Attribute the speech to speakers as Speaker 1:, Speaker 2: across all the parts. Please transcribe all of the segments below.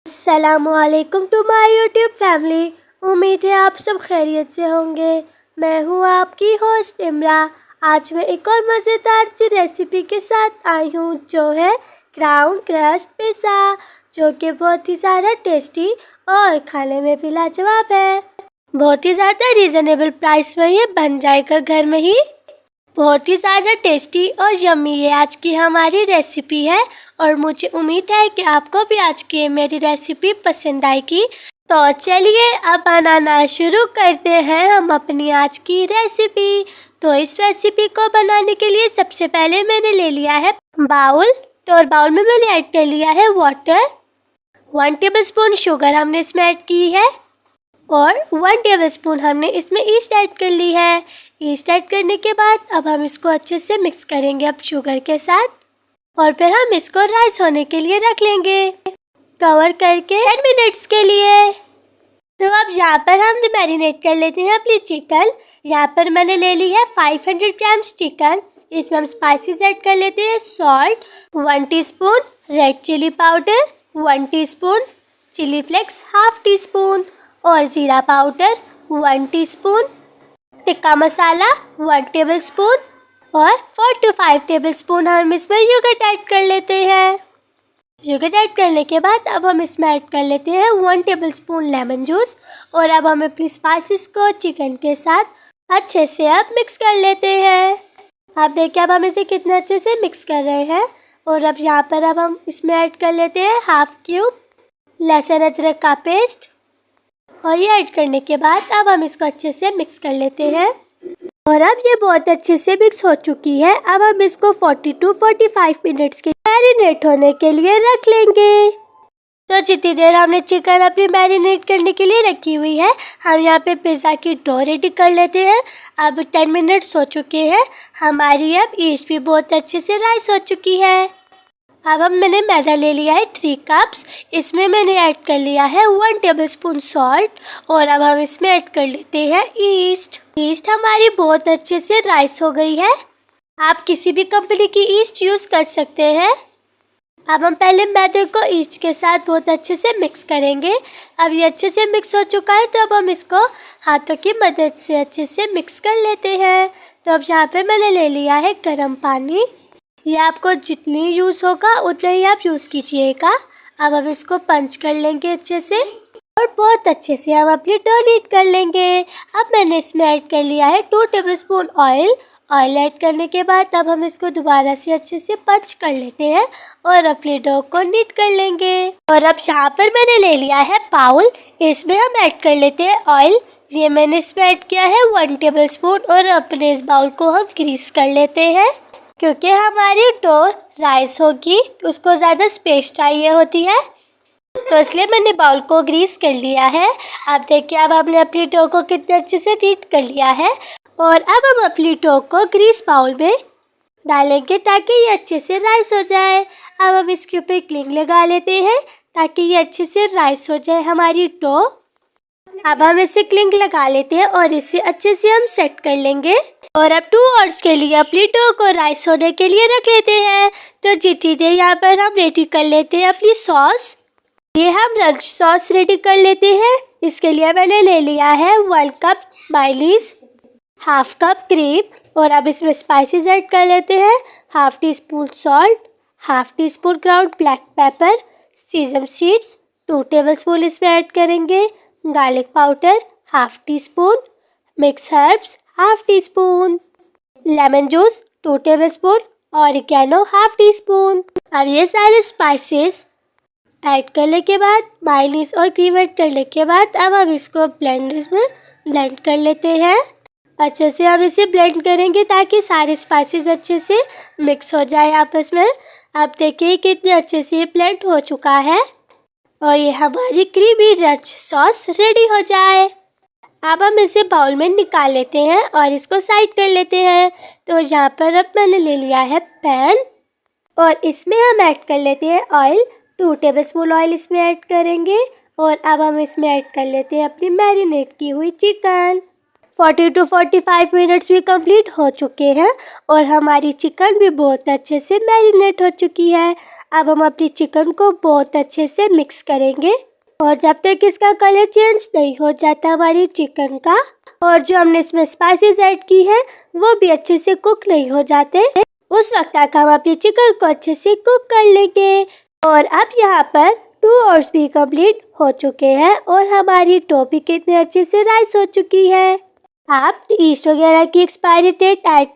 Speaker 1: अस्सलामुअलैकुम to my YouTube family. उम्मीद है आप सब खैरियत से होंगे। मैं हूँ आपकी होस्ट इमरा। आज मैं एक और मज़ेदार सी रेसिपी के साथ आई हूँ जो है क्राउन क्रस्ट पिज़्ज़ा, जो कि बहुत ही ज़्यादा टेस्टी और खाने में भी लाजवाब है। बहुत ही ज़्यादा रीज़नेबल प्राइस में ये बन जाएगा घर में ही। बहुत ही ज़्यादा टेस्टी और यम्मी ये आज की हमारी रेसिपी है और मुझे उम्मीद है कि आपको भी आज की मेरी रेसिपी पसंद आएगी। तो चलिए अब बनाना शुरू करते हैं हम अपनी आज की रेसिपी। तो इस रेसिपी को बनाने के लिए सबसे पहले मैंने ले लिया है बाउल। तो और बाउल में मैंने ऐड कर लिया है वाटर। 1 टेबलस्पून शुगर हमने इसमें ऐड की है और 1 टेबलस्पून हमने इसमें ईस्ट ऐड कर ली है। ईस्ट ऐड करने के बाद अब हम इसको अच्छे से मिक्स करेंगे अब शुगर के साथ और फिर हम इसको राइस होने के लिए रख लेंगे कवर करके 10 मिनट्स के लिए। तो अब यहाँ पर हम मैरिनेट कर लेते हैं अपनी चिकन। यहाँ पर मैंने ले ली है 500 ग्राम्स चिकन। इसमें हम स्पाइसेस ऐड कर लेते हैं salt, 1 teaspoon red chilli powder, 1 teaspoon chilli flakes half teaspoon और ज़ीरा powder 1 teaspoon, tikka masala 1 tablespoon और 4 to 5 टेबलस्पून हम इसमें योगर्ट ऐड कर लेते हैं। योगर्ट ऐड करने के बाद अब हम इसमें ऐड कर लेते हैं 1 टेबलस्पून लेमन जूस और अब हम अपनी स्पाइसेस को चिकन के साथ अच्छे से अब मिक्स कर लेते हैं। आप देखिए अब हम इसे कितने अच्छे से मिक्स कर रहे हैं। और अब यहाँ पर अब हम इसमें ऐड कर लेते हैं हाफ क्यूब लहसुन अदरक का पेस्ट और ये ऐड करने के बाद अब हम इसको अच्छे से मिक्स कर लेते हैं। और अब ये बहुत अच्छे से मिक्स हो चुकी है। अब हम इसको 40 to 45 मिनट्स के मैरिनेट होने के लिए रख लेंगे। तो जितनी देर हमने चिकन अपनी मैरिनेट करने के लिए रखी हुई है, हम यहाँ पे पिज़्ज़ा की डो रेडी कर लेते हैं। अब 10 मिनट्स हो चुके हैं। हमारी अब ईस्ट भी बहुत अच्छे से राइस हो चुकी है। अब मैंने मैदा ले लिया है 3 कप्स। इसमें मैंने ऐड कर लिया है 1 टेबलस्पून सॉल्ट और अब हम इसमें ऐड कर लेते हैं ईस्ट। ईस्ट हमारी बहुत अच्छे से राइस हो गई है। आप किसी भी कंपनी की ईस्ट यूज़ कर सकते हैं। अब हम पहले मैदे को ईस्ट के साथ बहुत अच्छे से मिक्स करेंगे। अब ये अच्छे से मिक्स हो चुका है तो अब हम इसको हाथों की मदद से अच्छे से मिक्स कर लेते हैं। तो अब यहाँ पे मैंने ले लिया है गर्म पानी। ये आपको जितनी यूज़ होगा उतना ही आप यूज़ कीजिएगा। अब हम इसको पंच कर लेंगे अच्छे से और बहुत अच्छे से हम अपनी डो नीट कर लेंगे। अब मैंने इसमें ऐड कर लिया है 2 टेबलस्पून ऑयल। ऑयल ऐड करने के बाद अब हम इसको दोबारा से अच्छे से पंच कर लेते हैं और अपनी डो को नीट कर लेंगे। और अब यहाँ पर मैंने ले लिया है बाउल। इसमें हम ऐड कर लेते हैं ऑयल। ये मैंने इसमें ऐड किया है 1 टेबलस्पून और अपने इस बाउल को हम ग्रीस कर लेते हैं क्योंकि हमारी डो राइस होगी उसको ज़्यादा स्पेस चाहिए होती है, तो इसलिए मैंने बाउल को ग्रीस कर लिया है। आप देखिए अब हमने अपनी डो को कितने अच्छे से नीट कर लिया है। और अब हम अपनी डो को ग्रीस बाउल में डालेंगे ताकि ये अच्छे से राइस हो जाए। अब हम इसके ऊपर क्लिंग लगा लेते हैं ताकि ये अच्छे से राइस हो जाए हमारी डो। अब हम इसे क्लिंग लगा लेते हैं और इसे अच्छे से हम सेट कर लेंगे और अब 2 आवर्स के लिए अपनी डो को राइस होने के लिए रख लेते हैं। तो जितनी देर यहाँ पर हम रेडी कर लेते हैं अपनी सॉस। ये हम रंच सॉस रेडी कर लेते हैं। इसके लिए मैंने ले लिया है 1 cup mayonnaise, half cup cream और अब इसमें स्पाइसेस ऐड कर लेते हैं। Half tea spoon salt, half tea spoon ground black pepper, caesium seeds 2 tablespoon इसमें ऐड करेंगे, garlic powder half tea spoon, mix herbs half tea spoon, lemon juice 2 tablespoon, oregano half tea spoon. अब ये सारे spices add करने के बाद mayonnaise और cream add करने के बाद अब हम इसको ब्लेंडर्स में ब्लेंड कर लेते हैं। अच्छे से हम इसे ब्लेंड करेंगे ताकि सारे स्पाइसेस अच्छे से मिक्स हो जाए आपस में। आप देखिए कितने अच्छे से ब्लेंड हो चुका है और ये हमारी क्रीमी रच सॉस रेडी हो जाए। अब हम इसे बाउल में निकाल लेते हैं और इसको साइड कर लेते हैं। तो यहाँ पर अब मैंने ले लिया है पैन और इसमें हम ऐड कर लेते हैं ऑयल। 2 टेबलस्पून ऑयल इसमें ऐड करेंगे और अब हम इसमें ऐड कर लेते हैं अपनी मैरिनेट की हुई चिकन। 40 to 45 मिनट्स भी कंप्लीट हो चुके हैं और हमारी चिकन भी बहुत अच्छे से मैरिनेट हो चुकी है। अब हम अपनी चिकन को बहुत अच्छे से मिक्स करेंगे और जब तक इसका कलर चेंज नहीं हो जाता हमारी चिकन का, और जो हमने इसमें स्पाइसेस ऐड की है वो भी अच्छे से कुक नहीं हो जाते, उस वक्त तक हम अपनी चिकन को अच्छे से कुक कर लेंगे। और अब यहाँ पर 2 आवर्स भी कंप्लीट हो चुके हैं और हमारी टोपी कितने अच्छे से राइस हो चुकी है। आप ईस्ट वगैरह की एक्सपायरी डेट ऐड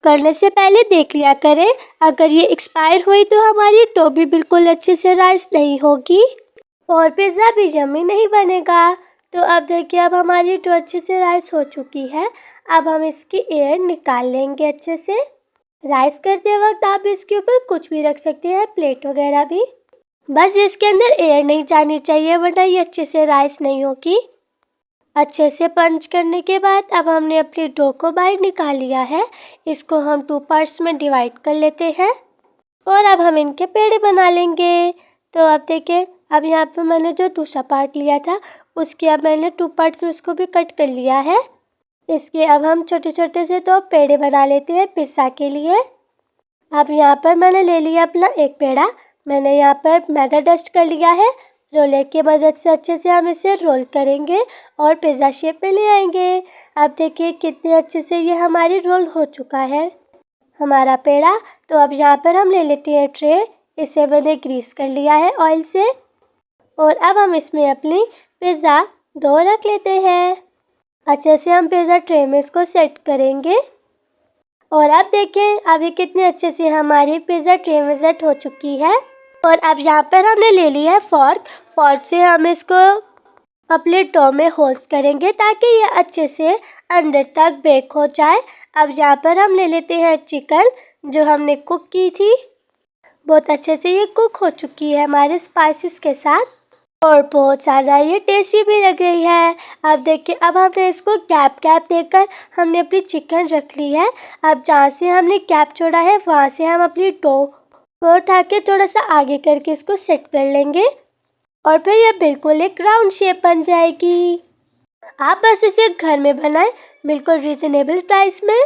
Speaker 1: करने से पहले देख लिया करें, अगर ये एक्सपायर हुई तो हमारी टोपी बिल्कुल अच्छे से राइस नहीं होगी और पिज़्ज़ा भी यम्मी नहीं बनेगा। तो अब देखिए, अब हमारी डो अच्छे से राइस हो चुकी है। अब हम इसकी एयर निकाल लेंगे अच्छे से। राइस करते वक्त आप इसके ऊपर कुछ भी रख सकते हैं, प्लेट वगैरह भी, बस इसके अंदर एयर नहीं जानी चाहिए वरना ये अच्छे से राइस नहीं होगी। अच्छे से पंच करने के बाद अब हमने अपनी डो को बाहर निकाल लिया है। इसको हम 2 पार्ट्स में डिवाइड कर लेते हैं और अब हम इनके पेड़े बना लेंगे। तो अब देखिए, अब यहाँ पे मैंने जो दूसरा पार्ट लिया था उसके अब मैंने 2 पार्ट्स में इसको भी कट कर लिया है। इसके अब हम छोटे छोटे से 2 पेड़े बना लेते हैं पिज़्ज़ा के लिए। अब यहाँ पर मैंने ले लिया अपना एक पेड़ा, मैंने यहाँ पर मैदा डस्ट कर लिया है। रोलर की मदद से अच्छे से हम इसे रोल करेंगे और पिज़्ज़ा शेप में ले आएंगे। अब देखिए कितने अच्छे से ये हमारी रोल हो चुका है हमारा पेड़ा। तो अब यहाँ पर हम ले लेते हैं ट्रे, इसे मैंने ग्रीस कर लिया है ऑयल से और अब हम इसमें अपनी पिज़्ज़ा डो रख लेते हैं। अच्छे से हम पिज़्ज़ा ट्रे में इसको सेट करेंगे और अब देखें अभी कितने अच्छे से हमारी पिज़्ज़ा ट्रे में सेट हो चुकी है। और अब यहाँ पर हमने ले लिया है फोर्क से हम इसको अपने डो में होल्स करेंगे ताकि ये अच्छे से अंदर तक बेक हो जाए। अब यहाँ पर हम ले लेते हैं चिकन जो हमने कुक की थी, बहुत अच्छे से ये कुक हो चुकी है हमारे स्पाइसेस के साथ और बहुत ज़्यादा ये टेस्टी भी लग रही है। अब देखिए, अब हमने इसको गैप देकर हमने अपनी चिकन रख ली है। अब जहाँ से हमने गैप छोड़ा है वहाँ से हम अपनी डो को उठा के थोड़ा सा आगे करके इसको सेट कर लेंगे और फिर ये बिल्कुल एक राउंड शेप बन जाएगी। आप बस इसे घर में बनाएं बिल्कुल रीज़नेबल प्राइस में।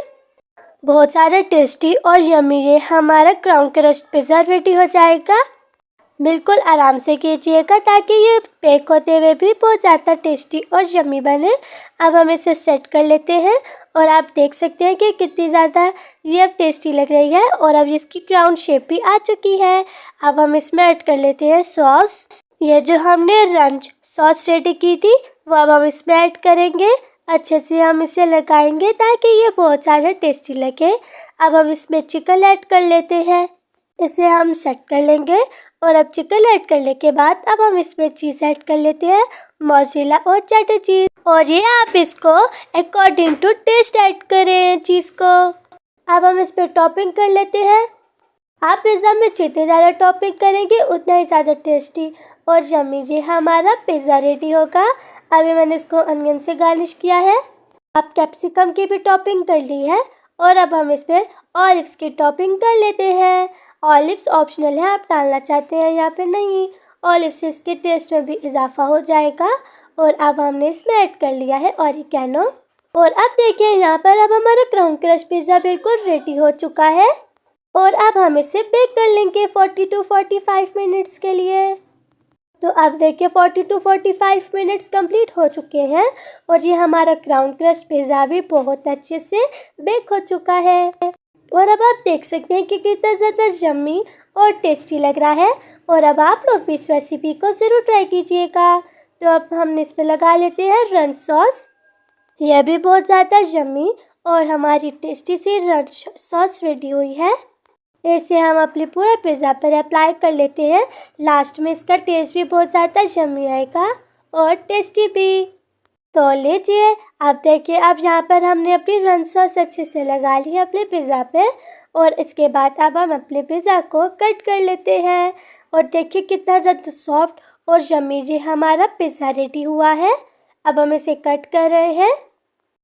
Speaker 1: बहुत सारा टेस्टी और यम्मी ये हमारा क्राउन क्रस्ट पिज़्ज़ा रेडी हो जाएगा। बिल्कुल आराम से कीजिएगा ताकि ये बेक होते हुए भी बहुत ज़्यादा टेस्टी और यम्मी बने। अब हम इसे सेट कर लेते हैं और आप देख सकते हैं कि कितनी ज़्यादा ये अब टेस्टी लग रही है और अब इसकी क्राउन शेप भी आ चुकी है। अब हम इसमें ऐड कर लेते हैं सॉस। ये जो हमने रंच सॉस रेडी की थी वो अब हम इसमें ऐड करेंगे। अच्छे से हम इसे लगाएंगे ताकि ये बहुत ज़्यादा टेस्टी लगे। अब हम इसमें चिकन ऐड कर लेते हैं, इसे हम सेट कर लेंगे और अब चिकन ऐड करने के बाद अब हम इसमें चीज़ ऐड कर लेते हैं, मोज़रेला और चेडर चीज़। और ये आप इसको अकॉर्डिंग टू टेस्ट ऐड करें चीज़ को। अब हम इस पर टॉपिंग कर लेते हैं। आप पिज़्ज़ा में जितनी ज़्यादा टॉपिंग करेंगे उतना ही ज़्यादा टेस्टी और यम्मी जी हमारा पिज़्ज़ा रेडी होगा। अभी मैंने इसको अनियन से गार्निश किया है, अब कैप्सिकम की भी टॉपिंग कर ली है और अब हम इस पर ऑलिव्स की टॉपिंग कर लेते हैं। ऑलिव्स ऑप्शनल है, आप डालना चाहते हैं या फिर नहीं। ऑलिव से इसके टेस्ट में भी इजाफा हो जाएगा। और अब हमने इसमें ऐड कर लिया है ऑरिगेनो। और अब देखिए यहाँ पर अब हमारा क्राउन क्रस्ट पिज़्ज़ा बिल्कुल रेडी हो चुका है और अब हम इसे बेक कर लेंगे 40 to 45 मिनट्स के लिए। तो अब देखिए 40 to 45 मिनट्स कंप्लीट हो चुके हैं और ये हमारा क्राउन क्रस्ट पिज़्ज़ा भी बहुत अच्छे से बेक हो चुका है। और अब आप देख सकते हैं कि कितना ज़्यादा यम्मी और टेस्टी लग रहा है। और अब आप लोग भी इस रेसिपी को ज़रूर ट्राई कीजिएगा। तो अब हम इस पर लगा लेते हैं रंच सॉस। यह भी बहुत ज़्यादा यम्मी और हमारी टेस्टी सी रंच सॉस रेडी हुई है। इसे हम अपने पूरे पिज़्ज़ा पर अप्लाई कर लेते हैं। लास्ट में इसका टेस्ट भी बहुत ज़्यादा यम्मी आएगा और टेस्टी भी। तो लीजिए, अब देखिए, अब यहाँ पर हमने अपनी रंच सॉस अच्छे से लगा ली है अपने पिज़्ज़ा पे और इसके बाद अब हम अपने पिज़्ज़ा को कट कर लेते हैं। और देखिए कितना ज़्यादा सॉफ्ट और यम्मी जी हमारा पिज़्ज़ा रेडी हुआ है। अब हम इसे कट कर रहे हैं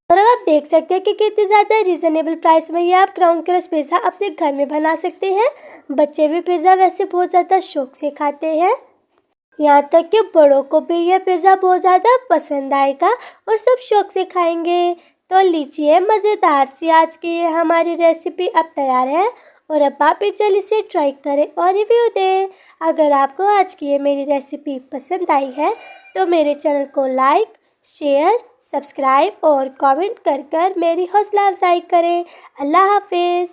Speaker 1: और अब आप देख सकते हैं कि कितनी ज़्यादा रीज़नेबल प्राइस में ये आप क्राउन क्रस्ट पिज़्ज़ा अपने घर में बना सकते हैं। बच्चे भी पिज़्ज़ा वैसे बहुत ज़्यादा शौक से खाते हैं, यहाँ तक कि बड़ों को भी यह पिज़्ज़ा बहुत ज़्यादा पसंद आएगा और सब शौक से खाएंगे। तो लीजिए, मज़ेदार सी आज की ये हमारी रेसिपी अब तैयार है और अब आप भी जल्दी से ट्राई करें और रिव्यू दें। अगर आपको आज की ये मेरी रेसिपी पसंद आई है तो मेरे चैनल को लाइक, शेयर, सब्सक्राइब और कमेंट कर मेरी हौसला अफजाई करें। अल्लाह हाफिज़।